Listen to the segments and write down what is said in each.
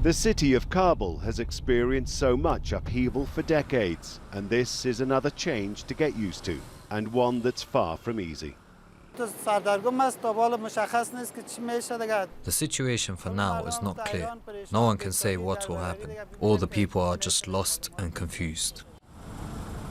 The city of Kabul has experienced so much upheaval for decades, and this is another change to get used to, and one that's far from easy. The situation for now is not clear. No one can say what will happen. All the people are just lost and confused.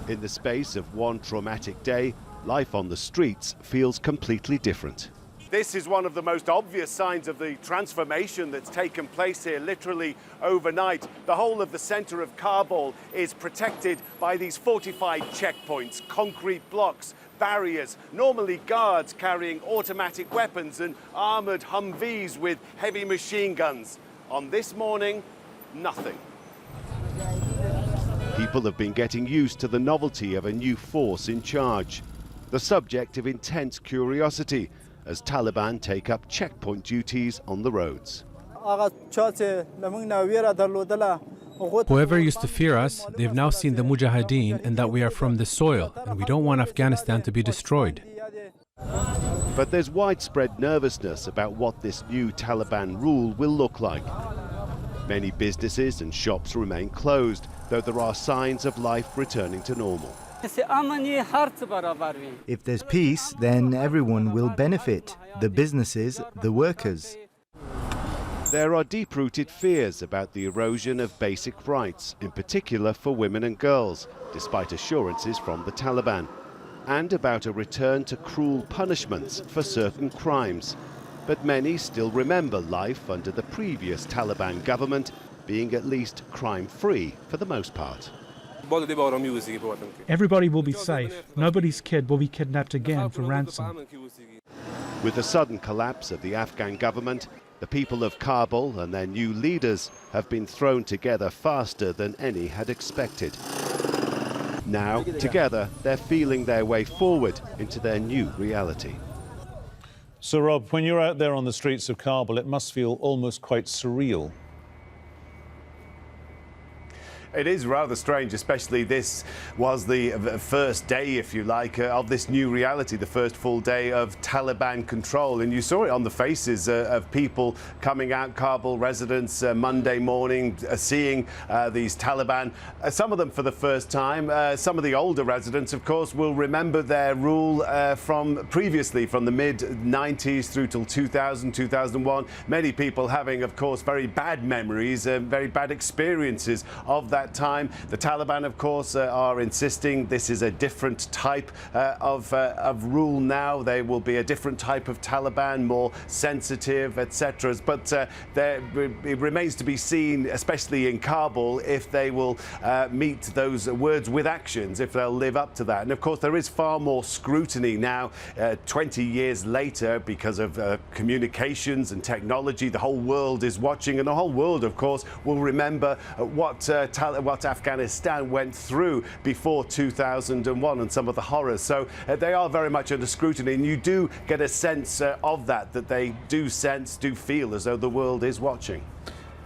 In the space of one traumatic day, life on the streets feels completely different. This is one of the most obvious signs of the transformation that's taken place here literally overnight. The whole of the centre of Kabul is protected by these fortified checkpoints, concrete blocks, barriers, normally guards carrying automatic weapons and armoured Humvees with heavy machine guns. On this morning, nothing. People have been getting used to the novelty of a new force in charge, the subject of intense curiosity as Taliban take up checkpoint duties on the roads. Whoever used to fear us, they've now seen the Mujahideen and that we are from the soil, and we don't want Afghanistan to be destroyed. But there's widespread nervousness about what this new Taliban rule will look like. Many businesses and shops remain closed, though there are signs of life returning to normal. If there's peace, then everyone will benefit, the businesses, the workers. There are deep-rooted fears about the erosion of basic rights, in particular for women and girls, despite assurances from the Taliban, and about a return to cruel punishments for certain crimes. But many still remember life under the previous Taliban government being at least crime-free for the most part. Everybody will be safe. Nobody's kid will be kidnapped again for ransom. With the sudden collapse of the Afghan government, the people of Kabul and their new leaders have been thrown together faster than any had expected. Now, together, they're feeling their way forward into their new reality. So, Rob, when you're out there on the streets of Kabul, it must feel almost quite surreal. It is rather strange, especially this was the first day, if you like, of this new reality, the first full day of Taliban control. And you saw it on the faces of people coming out, Kabul residents, Monday morning, seeing these Taliban. Some of them for the first time. Some of the older residents, of course, will remember their rule from previously, from the mid-90s through till 2000, 2001. Many people having, of course, very bad memories, very bad experiences of that time. The Taliban, of course, are insisting this is a different type of rule now. They will be a different type of Taliban, more sensitive, etc. But it remains to be seen, especially in Kabul, if they will meet those words with actions, if they'll live up to that. And of course, there is far more scrutiny now, 20 years later, because of communications and technology. The whole world is watching, and the whole world, of course, will remember what Afghanistan went through before 2001 and some of the horrors. So they are very much under scrutiny, and you do get a sense of that they do feel as though the world is watching.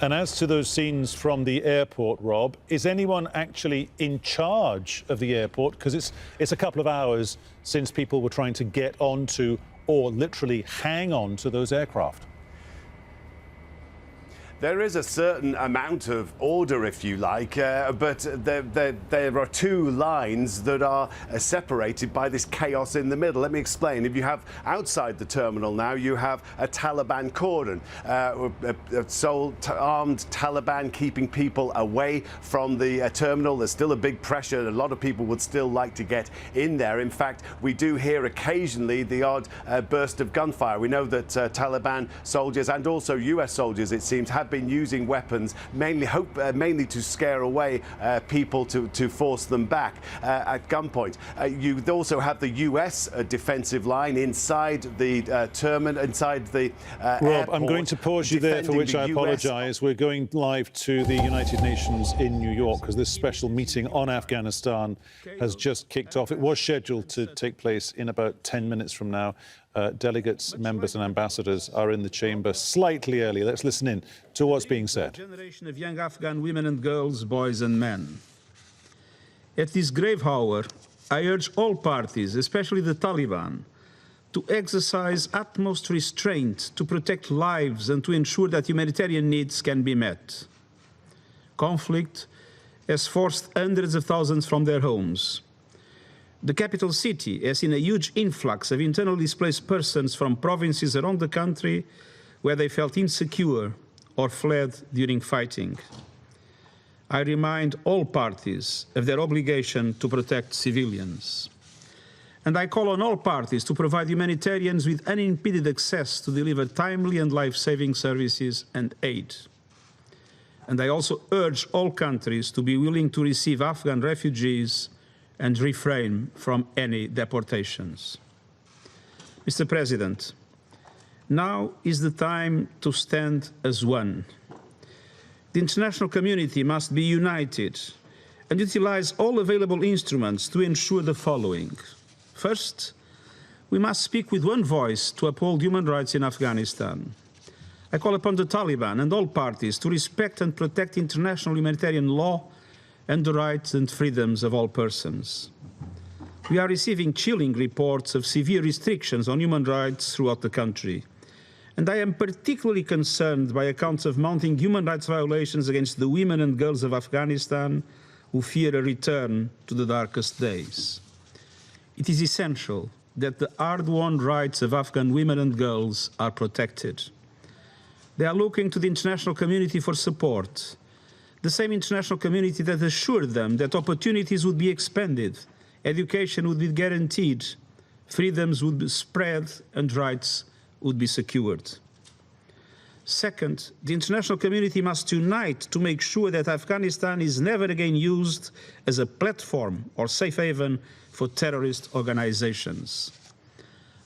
And as to those scenes from the airport, Rob, is anyone actually in charge of the airport? Because it's a couple of hours since people were trying to get onto or literally hang on to those aircraft. There is a certain amount of order, if you like, but there are two lines that are separated by this chaos in the middle. Let me explain. If you have outside the terminal now, you have a Taliban cordon, armed Taliban keeping people away from the terminal. There's still a big pressure. A lot of people would still like to get in there. In fact, we do hear occasionally the odd burst of gunfire. We know that Taliban soldiers and also US soldiers, it seems, have been using weapons mainly to scare away people to force them back at gunpoint. You also have the US defensive line inside the terminal, inside the Rob, airport, I'm going to pause you there, for which I apologise. We're going live to the United Nations in New York because this special meeting on Afghanistan has just kicked off. It was scheduled to take place in about 10 minutes from now. Delegates, members and ambassadors are in the chamber slightly early. Let's listen in to what's being said. A generation of young Afghan women and girls, boys and men. At this grave hour, I urge all parties, especially the Taliban, to exercise utmost restraint to protect lives and to ensure that humanitarian needs can be met. conflict has forced hundreds of thousands from their homes. The capital city has seen a huge influx of internally displaced persons from provinces around the country where they felt insecure or fled during fighting. I remind all parties of their obligation to protect civilians. And I call on all parties to provide humanitarians with unimpeded access to deliver timely and life-saving services and aid. And I also urge all countries to be willing to receive Afghan refugees and refrain from any deportations. Mr. President, now is the time to stand as one. The international community must be united and utilize all available instruments to ensure the following. First, we must speak with one voice to uphold human rights in Afghanistan. I call upon the Taliban and all parties to respect and protect international humanitarian law and the rights and freedoms of all persons. We are receiving chilling reports of severe restrictions on human rights throughout the country. And I am particularly concerned by accounts of mounting human rights violations against the women and girls of Afghanistan who fear a return to the darkest days. It is essential that the hard-won rights of Afghan women and girls are protected. They are looking to the international community for support, the same international community that assured them that opportunities would be expanded, education would be guaranteed, freedoms would be spread, and rights would be secured. Second, the international community must unite to make sure that Afghanistan is never again used as a platform or safe haven for terrorist organizations.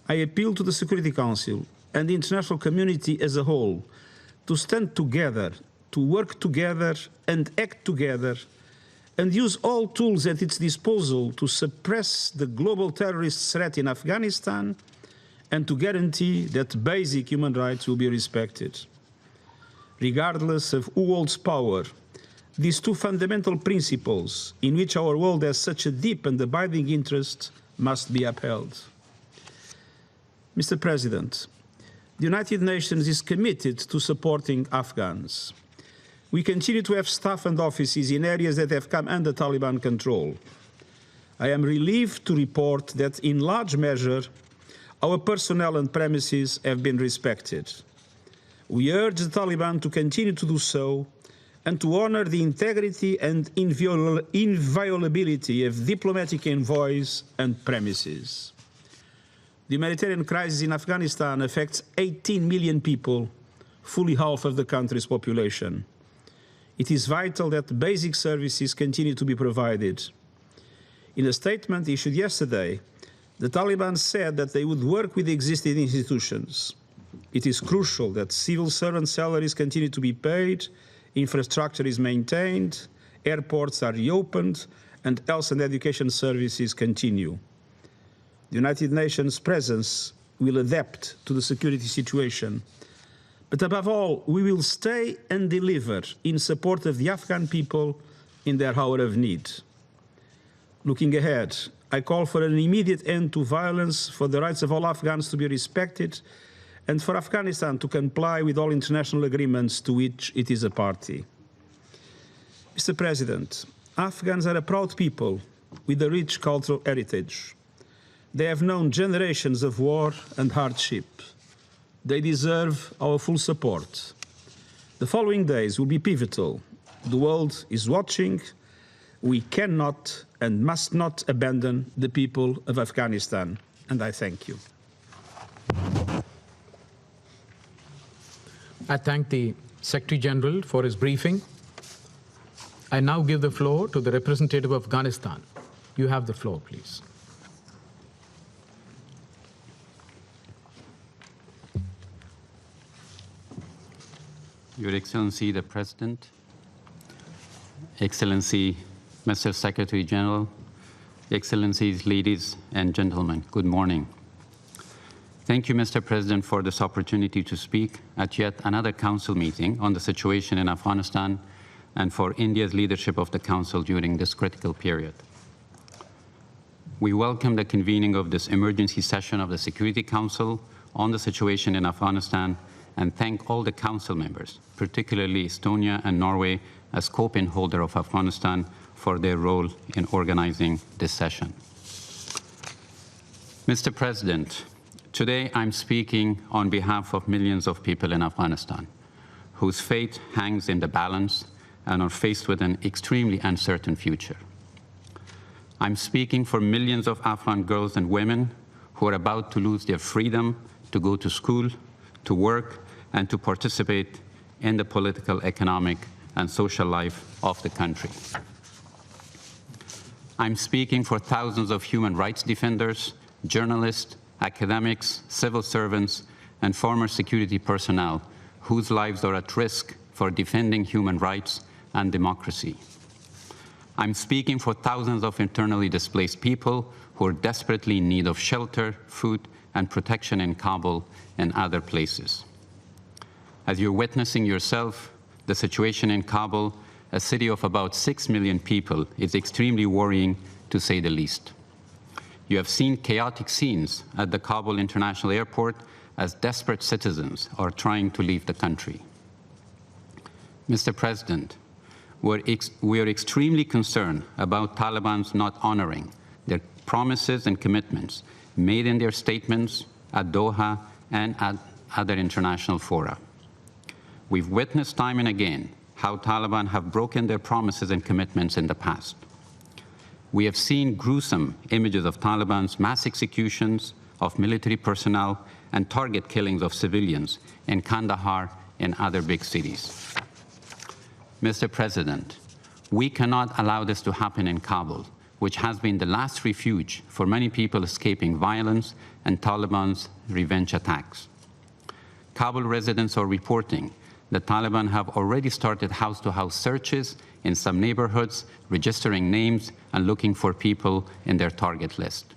I appeal to the Security Council and the international community as a whole to stand together, to work together and act together, and use all tools at its disposal to suppress the global terrorist threat in Afghanistan and to guarantee that basic human rights will be respected. Regardless of who holds power, these two fundamental principles, in which our world has such a deep and abiding interest, must be upheld. Mr. President, the United Nations is committed to supporting Afghans. We continue to have staff and offices in areas that have come under Taliban control. I am relieved to report that, in large measure, our personnel and premises have been respected. We urge the Taliban to continue to do so and to honor the integrity and inviolability of diplomatic envoys and premises. The humanitarian crisis in Afghanistan affects 18 million people, fully half of the country's population. It is vital that basic services continue to be provided. In a statement issued yesterday, the Taliban said that they would work with the existing institutions. It is crucial that civil servant salaries continue to be paid, infrastructure is maintained, airports are reopened, and health and education services continue. The United Nations presence will adapt to the security situation. But above all, we will stay and deliver in support of the Afghan people in their hour of need. Looking ahead, I call for an immediate end to violence, for the rights of all Afghans to be respected, and for Afghanistan to comply with all international agreements to which it is a party. Mr. President, Afghans are a proud people with a rich cultural heritage. They have known generations of war and hardship. They deserve our full support. The following days will be pivotal. The world is watching. We cannot and must not abandon the people of Afghanistan. And I thank you. I thank the Secretary General for his briefing. I now give the floor to the representative of Afghanistan. You have the floor, please. Your Excellency, the President, Excellency, Mr. Secretary General, Excellencies, ladies and gentlemen, good morning. Thank you, Mr. President, for this opportunity to speak at yet another Council meeting on the situation in Afghanistan and for India's leadership of the Council during this critical period. We welcome the convening of this emergency session of the Security Council on the situation in Afghanistan and thank all the Council members, particularly Estonia and Norway, as co-pin holder of Afghanistan, for their role in organizing this session. Mr. President, today I'm speaking on behalf of millions of people in Afghanistan, whose fate hangs in the balance and are faced with an extremely uncertain future. I'm speaking for millions of Afghan girls and women who are about to lose their freedom to go to school, to work, and to participate in the political, economic, and social life of the country. I'm speaking for thousands of human rights defenders, journalists, academics, civil servants, and former security personnel whose lives are at risk for defending human rights and democracy. I'm speaking for thousands of internally displaced people who are desperately in need of shelter, food, and protection in Kabul and other places. As you're witnessing yourself, the situation in Kabul, a city of about 6 million people, is extremely worrying, to say the least. You have seen chaotic scenes at the Kabul International Airport as desperate citizens are trying to leave the country. Mr. President, we are extremely concerned about Taliban's not honoring their promises and commitments made in their statements at Doha and at other international fora. We've witnessed time and again how Taliban have broken their promises and commitments in the past. We have seen gruesome images of Taliban's mass executions of military personnel and target killings of civilians in Kandahar and other big cities. Mr. President, we cannot allow this to happen in Kabul, which has been the last refuge for many people escaping violence and Taliban's revenge attacks. Kabul residents are reporting that Taliban have already started house-to-house searches in some neighborhoods, registering names and looking for people in their target list.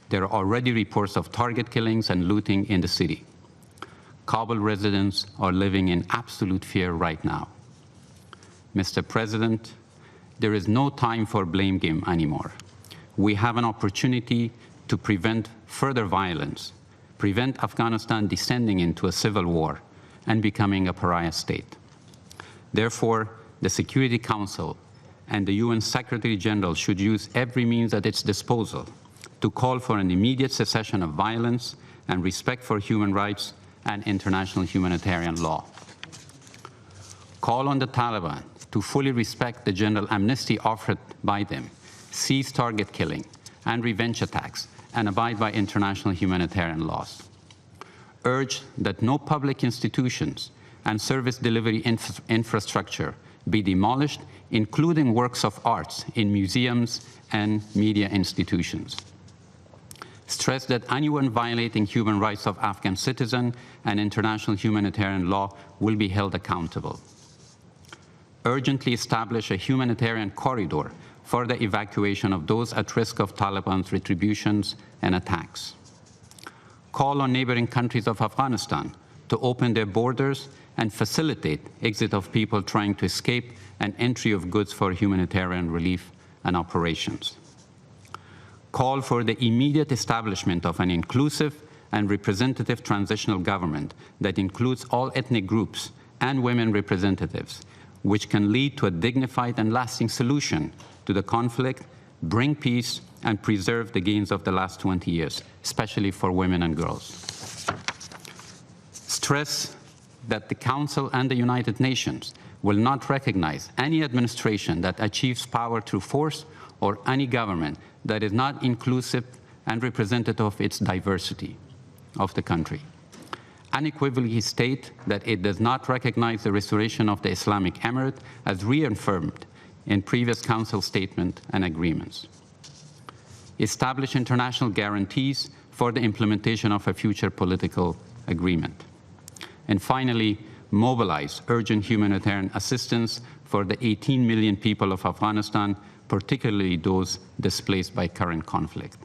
There are already reports of target killings and looting in the city. Kabul residents are living in absolute fear right now. Mr. President, there is no time for blame game anymore. We have an opportunity to prevent further violence, prevent Afghanistan descending into a civil war and becoming a pariah state. Therefore, the Security Council and the UN Secretary General should use every means at its disposal to call for an immediate cessation of violence and respect for human rights and international humanitarian law. Call on the Taliban to fully respect the general amnesty offered by them, cease target killing and revenge attacks, and abide by international humanitarian laws. Urge that no public institutions and service delivery infrastructure be demolished, including works of arts in museums and media institutions. Stress that anyone violating human rights of Afghan citizens and international humanitarian law will be held accountable. Urgently establish a humanitarian corridor for the evacuation of those at risk of Taliban's retributions and attacks. Call on neighboring countries of Afghanistan to open their borders and facilitate exit of people trying to escape and entry of goods for humanitarian relief and operations. Call for the immediate establishment of an inclusive and representative transitional government that includes all ethnic groups and women representatives, which can lead to a dignified and lasting solution to the conflict, bring peace, and preserve the gains of the last 20 years, especially for women and girls. Stress that the Council and the United Nations will not recognize any administration that achieves power through force or any government that is not inclusive and representative of its diversity of the country. Unequivocally state that it does not recognize the restoration of the Islamic Emirate as reaffirmed in previous Council statements and agreements. Establish international guarantees for the implementation of a future political agreement. And finally, mobilize urgent humanitarian assistance for the 18 million people of Afghanistan, particularly those displaced by current conflict.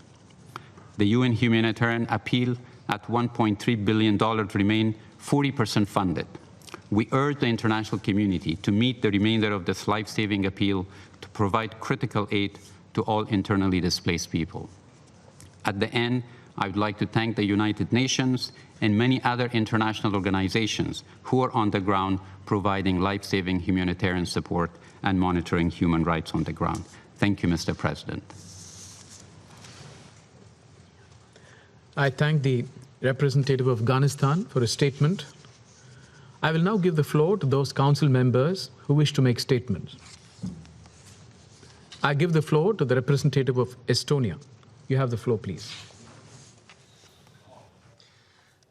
The UN humanitarian appeal at $1.3 billion remain 40% funded. We urge the international community to meet the remainder of this life-saving appeal to provide critical aid to all internally displaced people. At the end, I would like to thank the United Nations and many other international organizations who are on the ground providing life-saving humanitarian support and monitoring human rights on the ground. Thank you, Mr. President. I thank the representative of Afghanistan for his statement. I will now give the floor to those council members who wish to make statements. I give the floor to the representative of Estonia. You have the floor, please.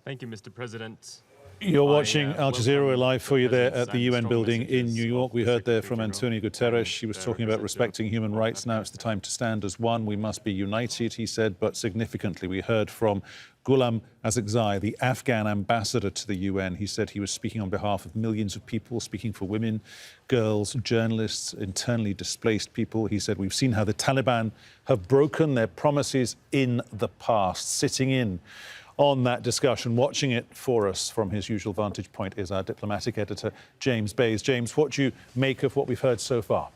Thank you, Mr. President. You're watching Al Jazeera. We're live for you there at the UN building in New York. We heard there from Antonio Guterres. He was talking about respecting human rights. Now it's the time to stand as one. We must be united, he said, but significantly. We heard from Ghulam Azakzai, the Afghan ambassador to the UN. He said he was speaking on behalf of millions of people, speaking for women, girls, journalists, internally displaced people. He said, we've seen how the Taliban have broken their promises in the past. Sitting in on that discussion, watching it for us from his usual vantage point, is our diplomatic editor, James Bays. James, what do you make of what we've heard so far?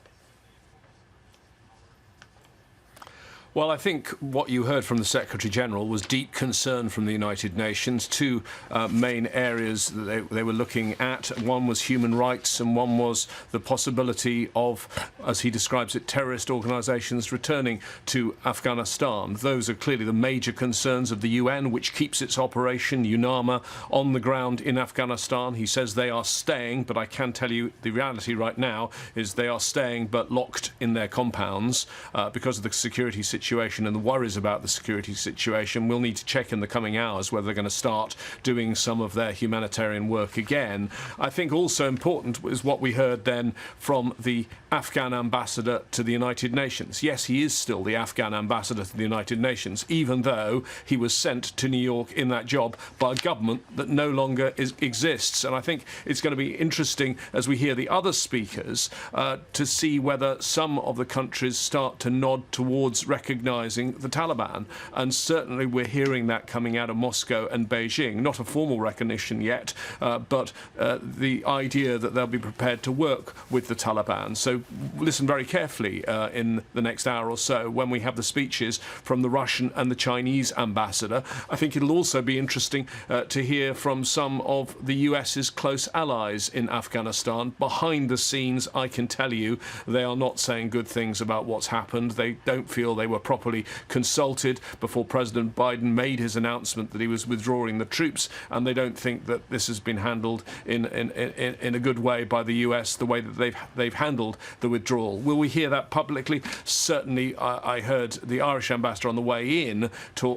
Well, I think what you heard from the Secretary-General was deep concern from the United Nations. Two main areas that they were looking at. One was human rights and one was the possibility of, as he describes it, terrorist organisations returning to Afghanistan. Those are clearly the major concerns of the UN, which keeps its operation, UNAMA, on the ground in Afghanistan. He says they are staying, but I can tell you the reality right now is they are staying but locked in their compounds because of the security situation and the worries about the security situation. We'll need to check in the coming hours whether they're going to start doing some of their humanitarian work again. I think also important is what we heard then from the Afghan ambassador to the United Nations. Yes, he is still the Afghan ambassador to the United Nations, even though he was sent to New York in that job by a government that no longer exists. And I think it's going to be interesting as we hear the other speakers to see whether some of the countries start to nod towards recognizing the Taliban, and certainly we're hearing that coming out of Moscow and Beijing. Not a formal recognition yet, but the idea that they'll be prepared to work with the Taliban. So listen very carefully in the next hour or so when we have the speeches from the Russian and the Chinese ambassador. I think it'll also be interesting to hear from some of the US's close allies in Afghanistan. Behind the scenes, I can tell you, they are not saying good things about what's happened. They don't feel they were properly consulted before President Biden made his announcement that he was withdrawing the troops, and they don't think that this has been handled in a good way by the US, the way that they've handled the withdrawal. Will we hear that publicly? Certainly. I heard the Irish ambassador on the way in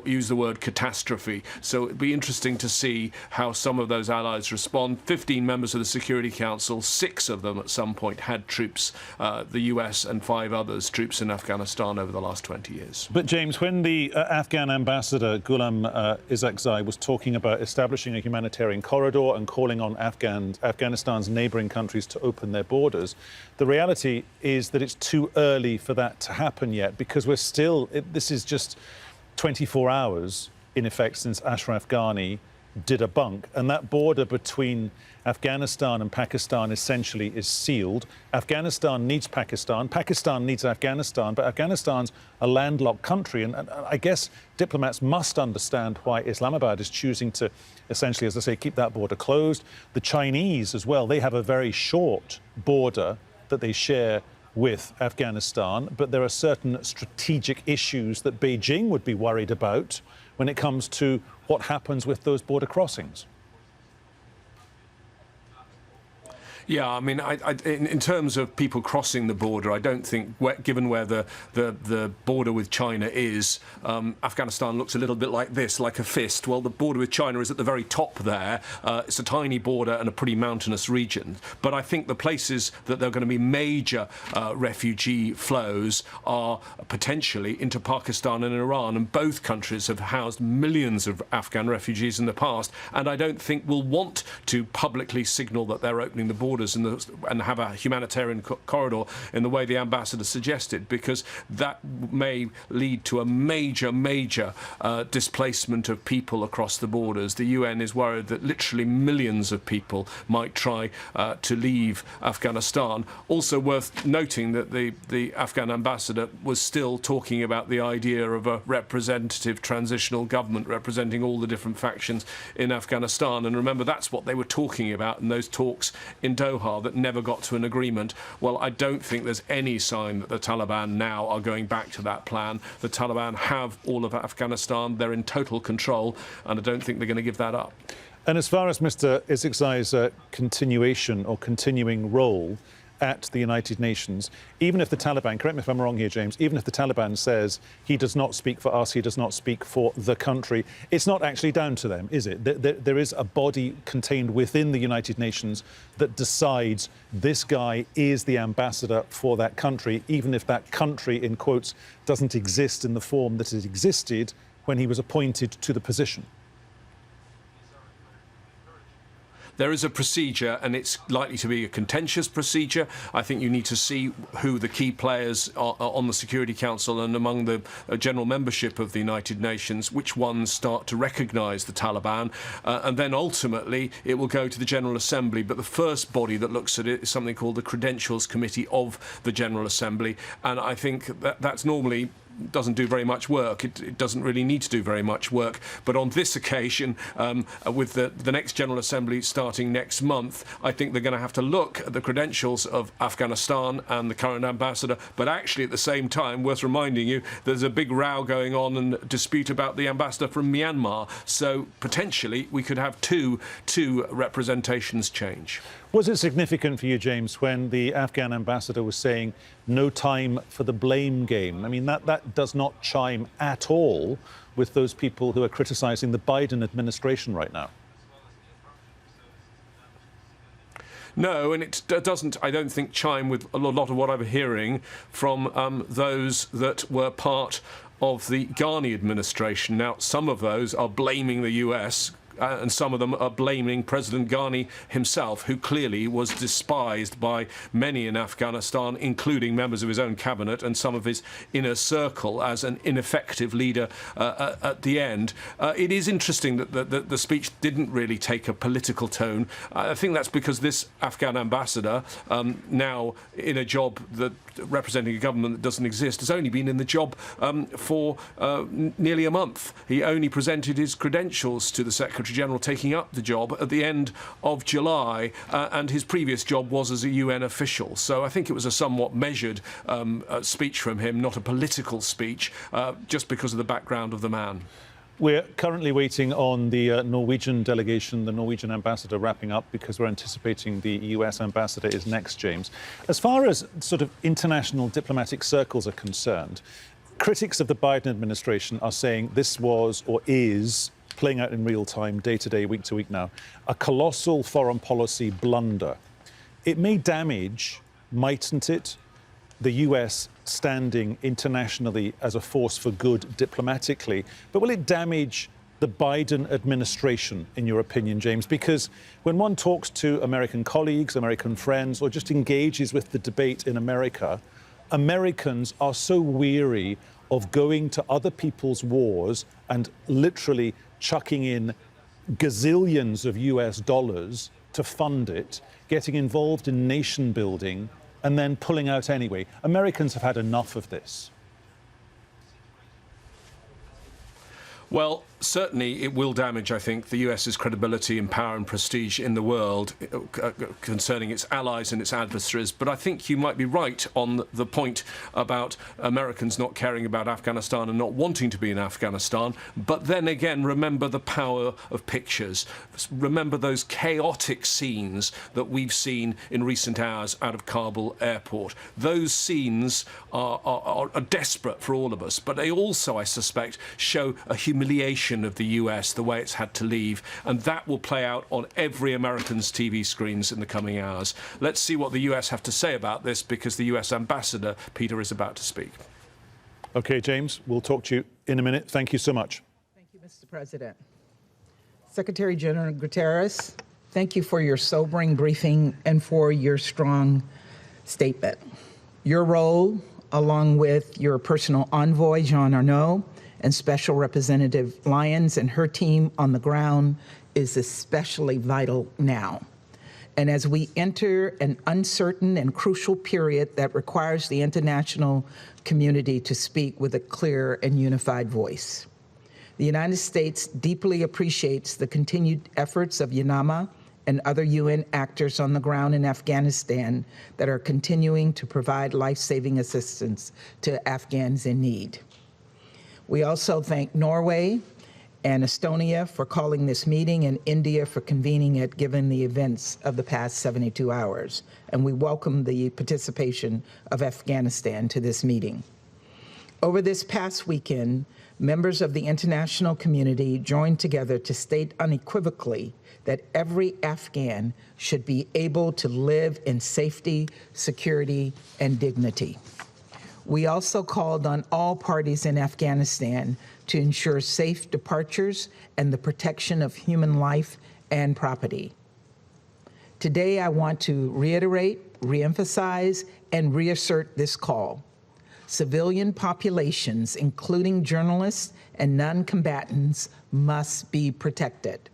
use the word catastrophe, so it'd be interesting to see how some of those allies respond. 15 members of the Security Council, 6 of them at some point had troops, the US and 5 others, troops in Afghanistan over the last 20 years. But James, when the Afghan ambassador Ghulam Azakzai was talking about establishing a humanitarian corridor and calling on Afghanistan's neighbouring countries to open their borders, the reality is that it's too early for that to happen yet, because we're still, this is just 24 hours in effect since Ashraf Ghani did a bunk, and that border between Afghanistan and Pakistan essentially is sealed. Afghanistan needs Pakistan, Pakistan needs Afghanistan, but Afghanistan's a landlocked country, and I guess diplomats must understand why Islamabad is choosing to essentially, as I say, keep that border closed. The Chinese as well, they have a very short border that they share with Afghanistan, but there are certain strategic issues that Beijing would be worried about when it comes to what happens with those border crossings. Yeah, I mean, in terms of people crossing the border, I don't think, given where the border with China is, Afghanistan looks a little bit like this, like a fist. Well, the border with China is at the very top there. It's a tiny border and a pretty mountainous region. But I think the places that there are going to be major refugee flows are potentially into Pakistan and Iran. And both countries have housed millions of Afghan refugees in the past. And I don't think will want to publicly signal that they're opening the border borders and have a humanitarian corridor in the way the ambassador suggested, because that may lead to a major displacement of people across the borders. The UN is worried that literally millions of people might try to leave Afghanistan. Also worth noting that the Afghan ambassador was still talking about the idea of a representative transitional government representing all the different factions in Afghanistan. And remember, that's what they were talking about in those talks in Doha that never got to an agreement. Well, I don't think there's any sign that the Taliban now are going back to that plan. The Taliban have all of Afghanistan. They're in total control, and I don't think they're going to give that up. And as far as Mr. Isaaczai's continuation or continuing role at the United Nations, even if the Taliban, correct me if I'm wrong here, James, even if the Taliban says he does not speak for us, he does not speak for the country, it's not actually down to them, is it? There is a body contained within the United Nations that decides this guy is the ambassador for that country, even if that country, in quotes, doesn't exist in the form that it existed when he was appointed to the position. There is a procedure, and it's likely to be a contentious procedure. I think you need to see who the key players are on the Security Council and among the general membership of the United Nations, which ones start to recognise the Taliban, and then ultimately it will go to the General Assembly. But the first body that looks at it is something called the Credentials Committee of the General Assembly, and I think that's normally doesn't do very much work. It doesn't really need to do very much work. But on this occasion, with the next General Assembly starting next month, I think they're going to have to look at the credentials of Afghanistan and the current ambassador. But actually, at the same time, worth reminding you, there's a big row going on and dispute about the ambassador from Myanmar. So potentially, we could have two representations change. Was it significant for you, James, when the Afghan ambassador was saying no time for the blame game? I mean, that does not chime at all with those people who are criticising the Biden administration right now. No, and it doesn't, I don't think, chime with a lot of what I'm hearing from those that were part of the Ghani administration. Now, some of those are blaming the US, and some of them are blaming President Ghani himself, who clearly was despised by many in Afghanistan, including members of his own cabinet and some of his inner circle, as an ineffective leader at the end. It is interesting that the speech didn't really take a political tone. I think that's because this Afghan ambassador, now in a job that representing a government that doesn't exist, has only been in the job for nearly a month. He only presented his credentials to the Secretary-General, taking up the job at the end of July, and his previous job was as a UN official. So I think it was a somewhat measured speech from him, not a political speech, just because of the background of the man. We're currently waiting on the Norwegian delegation, the Norwegian ambassador wrapping up, because we're anticipating the US ambassador is next, James. As far as sort of international diplomatic circles are concerned, critics of the Biden administration are saying this was or is playing out in real time, day to day, week to week now, a colossal foreign policy blunder. It may damage, mightn't it, the US standing internationally as a force for good diplomatically, but will it damage the Biden administration, in your opinion, James? Because when one talks to American colleagues, American friends, or just engages with the debate in America, Americans are so weary of going to other people's wars and literally chucking in gazillions of US dollars to fund it, getting involved in nation building, and then pulling out anyway. Americans have had enough of this. Well, certainly it will damage, I think, the US's credibility and power and prestige in the world concerning its allies and its adversaries. But I think you might be right on the point about Americans not caring about Afghanistan and not wanting to be in Afghanistan. But then again, remember the power of pictures. Remember those chaotic scenes that we've seen in recent hours out of Kabul airport. Those scenes are desperate for all of us, but they also, I suspect, show a humiliation of the US, the way it's had to leave, and that will play out on every American's TV screens in the coming hours. Let's see what the US have to say about this, because the US ambassador, Peter, is about to speak. OK, James, we'll talk to you in a minute. Thank you so much. Thank you, Mr. President. Secretary General Guterres, Thank you for your sobering briefing and for your strong statement. Your role, along with your personal envoy, Jean Arnaud, and Special Representative Lyons and her team on the ground, is especially vital now. And as we enter an uncertain and crucial period that requires the international community to speak with a clear and unified voice. The United States deeply appreciates the continued efforts of UNAMA and other UN actors on the ground in Afghanistan that are continuing to provide life-saving assistance to Afghans in need. We also thank Norway and Estonia for calling this meeting and India for convening it given the events of the past 72 hours. And we welcome the participation of Afghanistan to this meeting. Over this past weekend, members of the international community joined together to state unequivocally that every Afghan should be able to live in safety, security, and dignity. We also called on all parties in Afghanistan to ensure safe departures and the protection of human life and property. Today, I want to reiterate, reemphasize, and reassert this call. Civilian populations, including journalists and non-combatants, must be protected.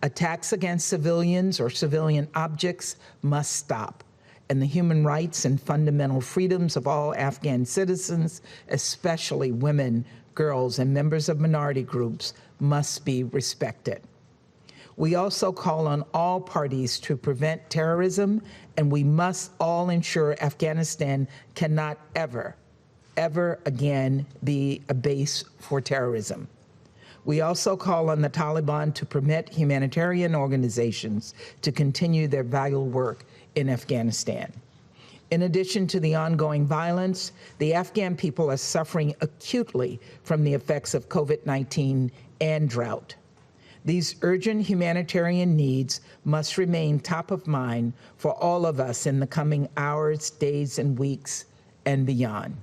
Attacks against civilians or civilian objects must stop, and the human rights and fundamental freedoms of all Afghan citizens, especially women, girls, and members of minority groups, must be respected. We also call on all parties to prevent terrorism, and we must all ensure Afghanistan cannot ever again be a base for terrorism. We also call on the Taliban to permit humanitarian organizations to continue their vital work in Afghanistan. In addition to the ongoing violence, the Afghan people are suffering acutely from the effects of COVID-19 and drought. These urgent humanitarian needs must remain top of mind for all of us in the coming hours, days, and weeks and beyond.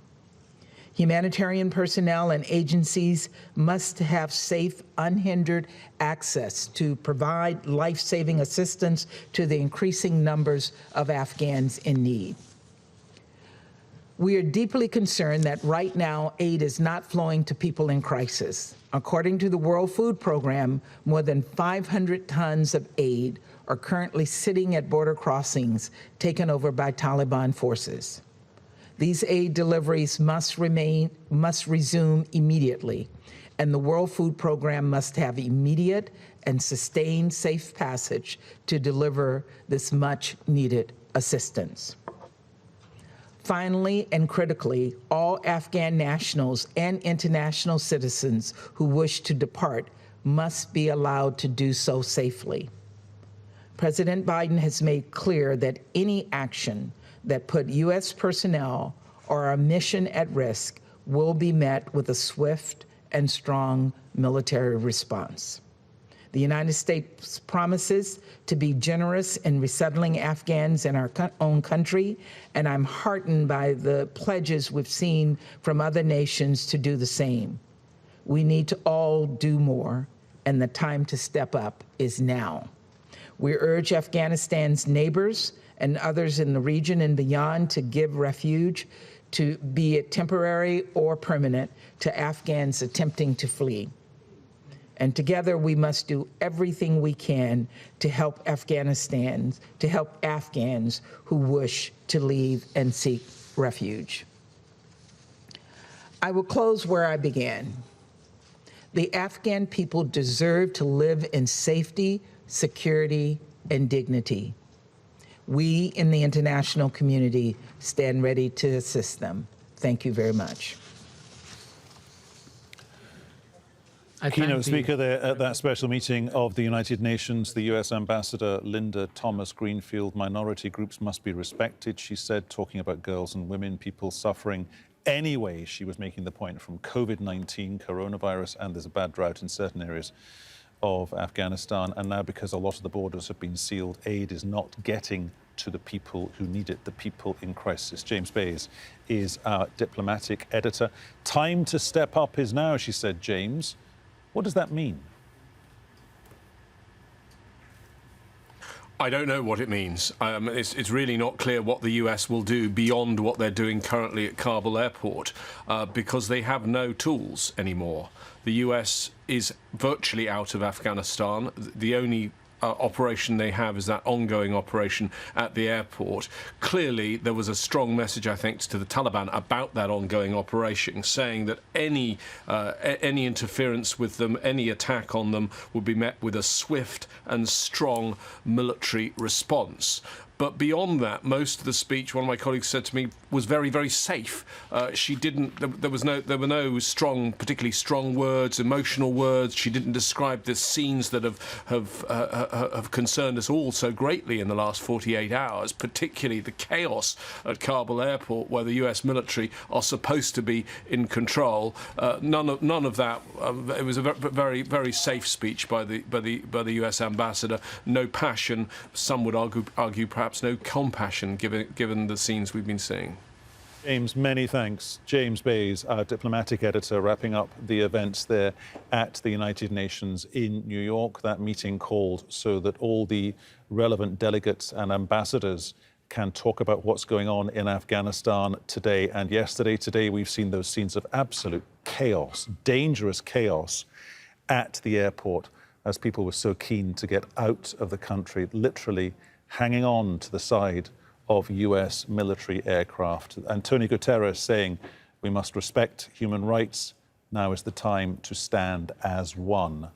Humanitarian personnel and agencies must have safe, unhindered access to provide life-saving assistance to the increasing numbers of Afghans in need. We are deeply concerned that right now aid is not flowing to people in crisis. According to the World Food Program, more than 500 tons of aid are currently sitting at border crossings taken over by Taliban forces. These aid deliveries must resume immediately, and the World Food Program must have immediate and sustained safe passage to deliver this much-needed assistance. Finally and critically, all Afghan nationals and international citizens who wish to depart must be allowed to do so safely. President Biden has made clear that any action that put U.S. personnel or our mission at risk will be met with a swift and strong military response. The United States promises to be generous in resettling Afghans in our own country, and I'm heartened by the pledges we've seen from other nations to do the same. We need to all do more, and the time to step up is now. We urge Afghanistan's neighbors and others in the region and beyond to give refuge, to be it temporary or permanent, to Afghans attempting to flee. And together we must do everything we can to help Afghans who wish to leave and seek refuge. I will close where I began. The Afghan people deserve to live in safety, security, and dignity. We in the international community stand ready to assist them. Thank you very much. Keynote speaker there at that special meeting of the United Nations, the US Ambassador Linda Thomas-Greenfield. Minority groups must be respected, she said, talking about girls and women, people suffering anyway. She was making the point from COVID-19, coronavirus, and there's a bad drought in certain areas of Afghanistan. And now, because a lot of the borders have been sealed, aid is not getting to the people who need it, the people in crisis. James Bays is our diplomatic editor. Time to step up is now, she said, James. What does that mean? I don't know what it means. It's really not clear what the US will do beyond what they're doing currently at Kabul airport, because they have no tools anymore. The US is virtually out of Afghanistan. The only operation they have is that ongoing operation at the airport. Clearly, there was a strong message, I think, to the Taliban about that ongoing operation, saying that any interference with them, any attack on them, would be met with a swift and strong military response. But beyond that, most of the speech, one of my colleagues said to me, was very, very safe. She didn't. There were no strong, particularly strong words, emotional words. She didn't describe the scenes that have concerned us all so greatly in the last 48 hours, particularly the chaos at Kabul airport, where the U.S. military are supposed to be in control. None of that. It was a very, very safe speech by the U.S. ambassador. No passion. Some would argue perhaps no compassion, given the scenes we've been seeing. James, many thanks. James Bays, our diplomatic editor, wrapping up the events there at the United Nations in New York. That meeting called so that all the relevant delegates and ambassadors can talk about what's going on in Afghanistan today and yesterday. Today, we've seen those scenes of absolute chaos, dangerous chaos at the airport, as people were so keen to get out of the country, literally hanging on to the side of US military aircraft. Antonio Guterres saying we must respect human rights. Now is the time to stand as one.